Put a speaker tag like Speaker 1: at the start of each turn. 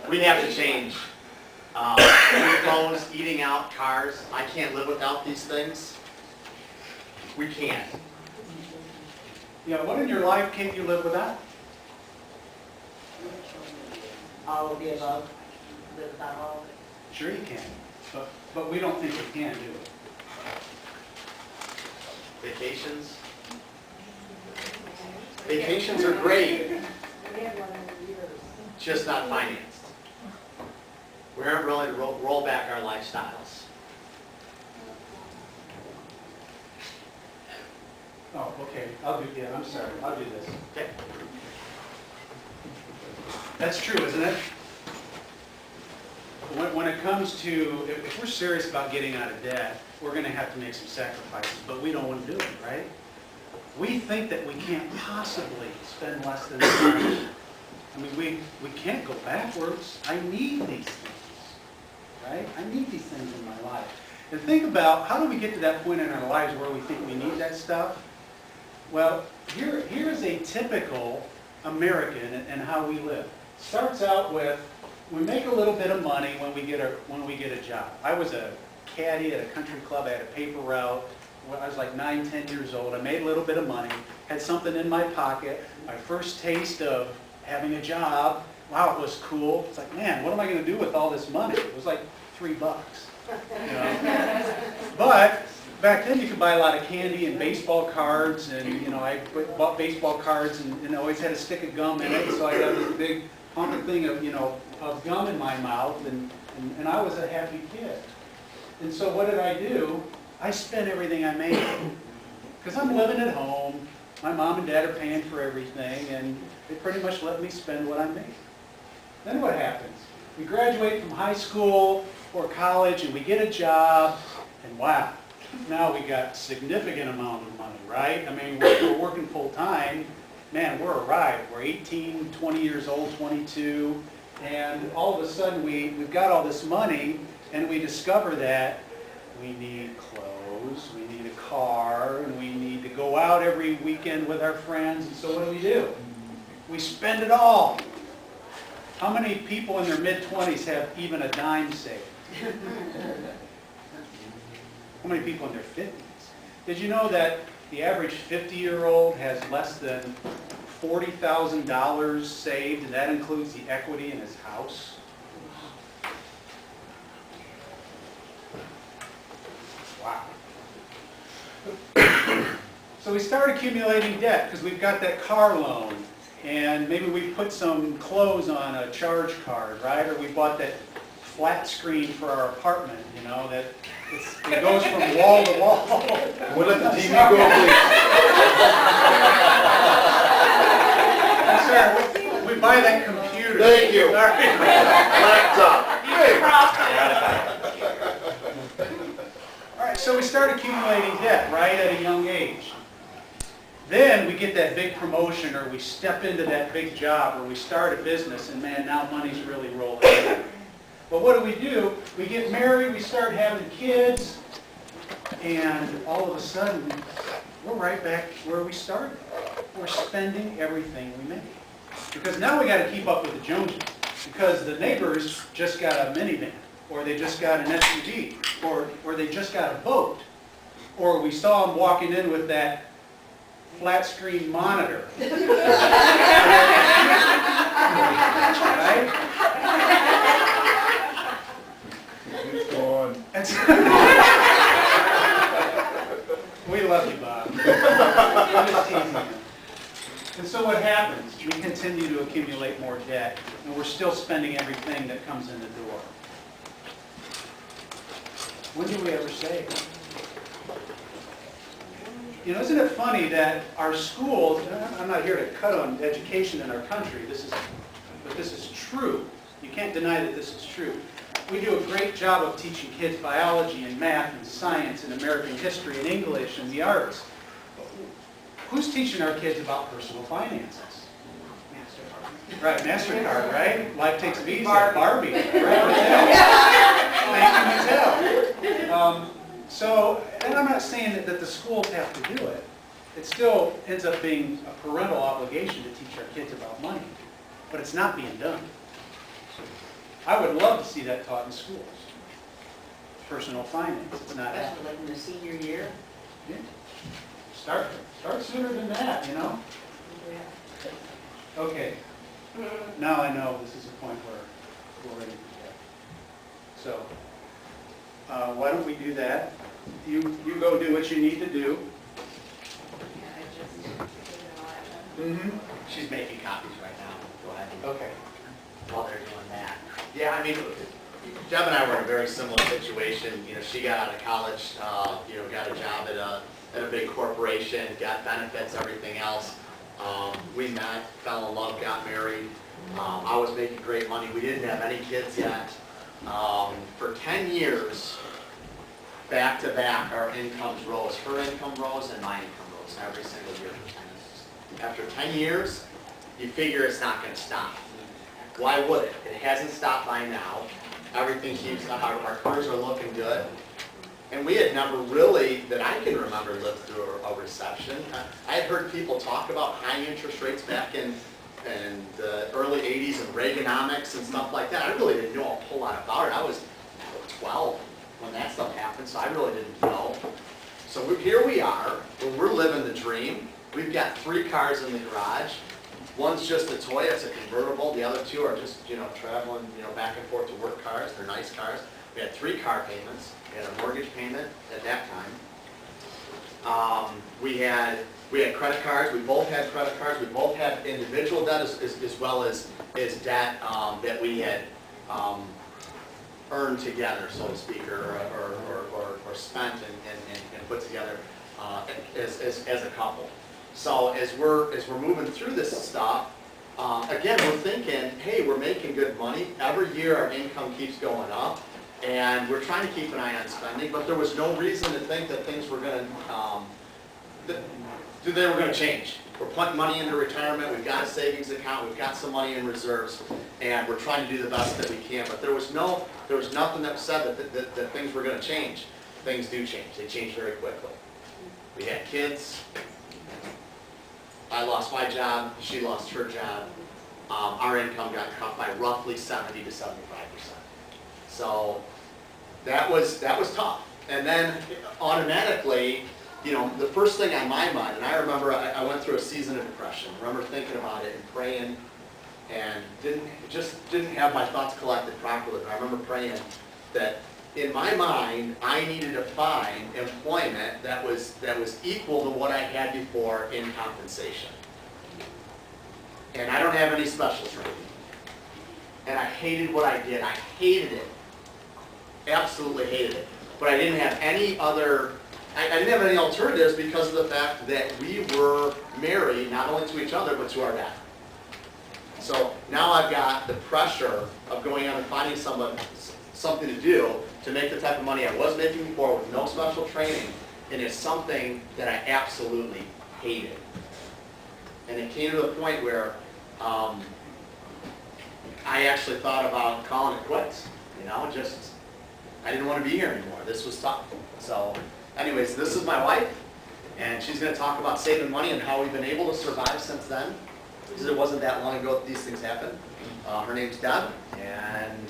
Speaker 1: We have to change. Phones, eating out, cars. I can't live without these things. We can't.
Speaker 2: Yeah, what in your life can't you live without?
Speaker 3: All of the above, live without all of it.
Speaker 2: Sure you can, but we don't think we can, do we?
Speaker 1: Vacations. Vacations are great, just not financed. We aren't really to roll back our lifestyles.
Speaker 2: Oh, okay, I'm sorry, I'll do this.
Speaker 1: Okay.
Speaker 2: That's true, isn't it? When it comes to, if we're serious about getting out of debt, we're going to have to make some sacrifices, but we don't want to do it, right? We think that we can't possibly spend less than this much. I mean, we can't go backwards. I need these things, right? I need these things in my life. And think about, how do we get to that point in our lives where we think we need that stuff? Well, here is a typical American and how we live. Starts out with, we make a little bit of money when we get a job. I was a caddy at a country club. I had a paper route. When I was like 9, 10 years old. I made a little bit of money, had something in my pocket. My first taste of having a job. Wow, it was cool. It's like, man, what am I going to do with all this money? It was like $3. You know? But back then you could buy a lot of candy and baseball cards, and you know, I bought baseball cards and always had a stick of gum in it, so I got this big honking thing of of gum in my mouth, and I was a happy kid. And so what did I do? I spent everything I made because I'm living at home. My mom and dad are paying for everything, and they pretty much let me spend what I make. Then what happens? We graduate from high school or college, and we get a job, and wow, now we got significant amount of money, right? I mean, we're working full time. Man, we're arrived. We're 18, 20 years old, 22, and all of a sudden we've got all this money, and we discover that we need clothes, we need a car, and we need to go out every weekend with our friends, and so what do? We spend it all. How many people in their mid-20s have even a dime saved? How many people in their 50s? Did you know that the average 50-year-old has less than $40,000 saved, and that includes the equity in his house? Wow. So we start accumulating debt because we've got that car loan, and maybe we put some clothes on a charge card, right? Or we bought that flat screen for our apartment, that it goes from wall to wall.
Speaker 1: We'll let the TV go, please.
Speaker 2: Sir, we buy that computer.
Speaker 1: Thank you.
Speaker 2: All right.
Speaker 1: Laptop.
Speaker 2: All right, so we start accumulating debt, right, at a young age. Then we get that big promotion, or we step into that big job, or we start a business, and man, now money's really rolling in. But what do? We get married, we start having kids, and all of a sudden, we're right back where we started. We're spending everything we make. Because now we got to keep up with the Joneses, because the neighbors just got a minivan, or they just got an SUV, or they just got a boat, or we saw them walking in with that flat screen monitor. Right? We love you, Bob. I'm just teasing you. And so what happens? We continue to accumulate more debt, and we're still spending everything that comes in the door. When do we ever save? Isn't it funny that our schools, I'm not here to cut on education in our country, but this is true. You can't deny that this is true. We do a great job of teaching kids biology and math and science and American history and English and the arts. Who's teaching our kids about personal finances? MasterCard. Right, MasterCard, right? Life Takes Visa, Barbie. Right, Thank you, Mattel. And I'm not saying that the schools have to do it. It still ends up being a parental obligation to teach our kids about money. But it's not being done. I would love to see that taught in schools. Personal finance, it's not,
Speaker 3: Especially like in the senior year.
Speaker 2: yeah. Start sooner than that, you know? Okay, now I know this is a point where we're ready for that. So, why don't we do that? You go do what you need to do. Mm-hmm.
Speaker 1: She's making copies right now. Go ahead.
Speaker 2: Okay.
Speaker 1: While they're doing that. Yeah, I mean, Deb and I were in a very similar situation. You know, she got out of college, you know, got a job at a big corporation, got benefits, everything else. We met, fell in love, got married. I was making great money. We didn't have any kids yet. For 10 years, back to back, our incomes rose. Her income rose and my income rose every single year for 10 years. After 10 years, you figure it's not going to stop. Why would it? It hasn't stopped by now. Everything keeps, our careers are looking good. And we had never really, that I can remember, lived through a recession. I had heard people talk about high interest rates back in the early 80s and Reaganomics and stuff like that. I really didn't know a whole lot about it. I was 12 when that stuff happened, so I really didn't know. So here we are, we're living the dream. We've got 3 cars in the garage. One's just a toy, it's a convertible. The other 2 are just, you know, traveling, you know, back and forth to work cars. They're nice cars. We had 3 car payments. We had a mortgage payment at that time. We had credit cards. We both had credit cards. We both had individual debt as well as debt that we had earned together, so to speak, or spent and put together as a couple. So as we're moving through this stuff, again, we're thinking, hey, we're making good money. Every year our income keeps going up, and we're trying to keep an eye on spending, but there was no reason to think that things were going to change. We're putting money into retirement, we've got a savings account, we've got some money in reserves, and we're trying to do the best that we can. But there was nothing that said that things were going to change. Things do change. They change very quickly. We had kids. I lost my job, she lost her job. Our income got cut by roughly 70 to 75%. So that was tough. And then automatically, you know, the first thing on my mind, and I remember I went through a season of depression. I remember thinking about it and praying, and didn't have my thoughts collected properly. But I remember praying that in my mind, I needed to find employment that was equal to what I had before in compensation. And I don't have any special training. And I hated what I did. I hated it. Absolutely hated it. But I didn't have any other, I didn't have any alternatives because of the fact that we were married, not only to each other, but to our dad. So now I've got the pressure of going out and finding something to do to make the type of money I was making before with no special training, and it's something that I absolutely hated. And it came to the point where I actually thought about calling it quits. You know, I didn't want to be here anymore. This was tough. So anyways, this is my wife, and she's going to talk about saving money and how we've been able to survive since then, because it wasn't that long ago that these things happened. Her name's Deb, and